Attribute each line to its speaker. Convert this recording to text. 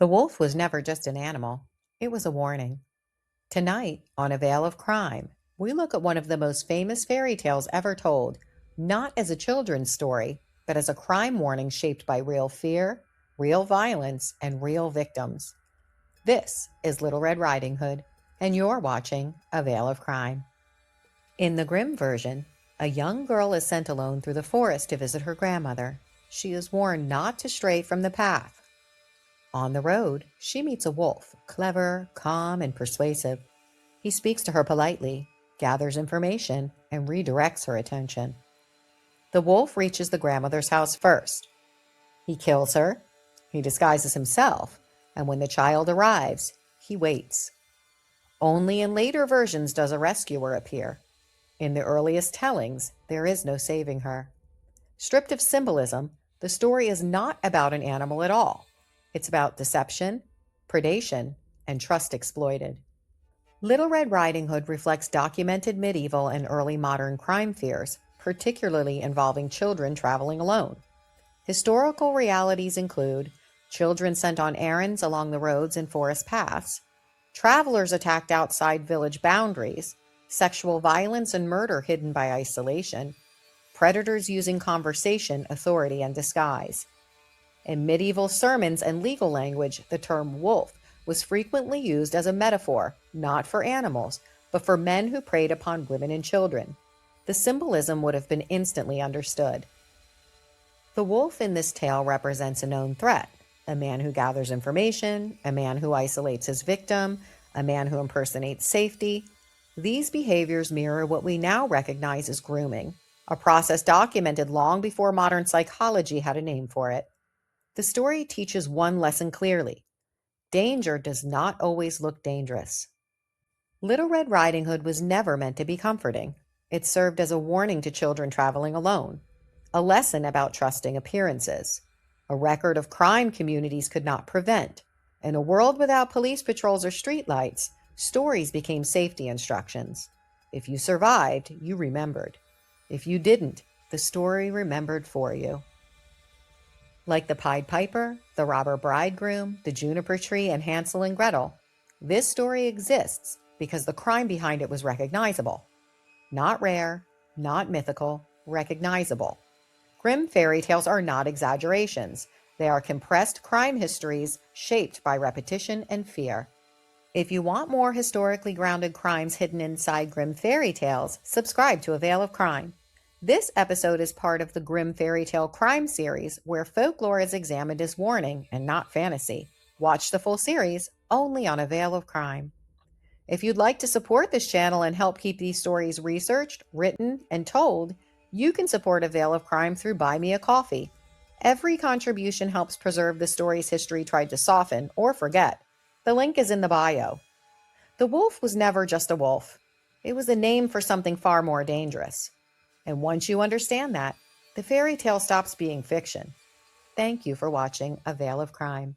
Speaker 1: The wolf was never just an animal, it was a warning. Tonight, on A Veil of Crime, we look at one of the most famous fairy tales ever told, not as a children's story, but as a crime warning shaped by real fear, real violence, and real victims. This is Little Red Riding Hood, and you're watching A Veil of Crime. In the Grimm version, a young girl is sent alone through the forest to visit her grandmother. She is warned not to stray from the path. On the road, she meets a wolf, clever, calm, and persuasive. He speaks to her politely, gathers information, and redirects her attention. The wolf reaches the grandmother's house first. He kills her, he disguises himself, and when the child arrives, he waits. Only in later versions does a rescuer appear. In the earliest tellings, there is no saving her. Stripped of symbolism, the story is not about an animal at all. It's about deception, predation, and trust exploited. Little Red Riding Hood reflects documented medieval and early modern crime fears, particularly involving children traveling alone. Historical realities include children sent on errands along the roads and forest paths, travelers attacked outside village boundaries, sexual violence and murder hidden by isolation, predators using conversation, authority, and disguise. In medieval sermons and legal language, the term wolf was frequently used as a metaphor, not for animals, but for men who preyed upon women and children. The symbolism would have been instantly understood. The wolf in this tale represents a known threat, a man who gathers information, a man who isolates his victim, a man who impersonates safety. These behaviors mirror what we now recognize as grooming, a process documented long before modern psychology had a name for it. The story teaches one lesson clearly: danger does not always look dangerous. Little Red Riding Hood was never meant to be comforting. It served as a warning to children traveling alone, a lesson about trusting appearances, a record of crime communities could not prevent. In a world without police patrols or streetlights, stories became safety instructions. If you survived, you remembered. If you didn't, the story remembered for you. Like the Pied Piper, the Robber Bridegroom, the Juniper Tree, and Hansel and Gretel, this story exists because the crime behind it was recognizable. Not rare, not mythical, recognizable. Grimm fairy tales are not exaggerations. They are compressed crime histories shaped by repetition and fear. If you want more historically grounded crimes hidden inside Grimm fairy tales, subscribe to A Veil of Crime. This episode is part of the Grimm Fairy Tale Crime series, where folklore is examined as warning and not fantasy. Watch the full series only on A Veil of Crime. If you'd like to support this channel and help keep these stories researched, written, and told, you can support A Veil of Crime through Buy Me a Coffee. Every contribution helps preserve the stories history tried to soften or forget. The link is in the bio. The wolf was never just a wolf. It was a name for something far more dangerous. And once you understand that, the fairy tale stops being fiction. Thank you for watching A Veil of Crime.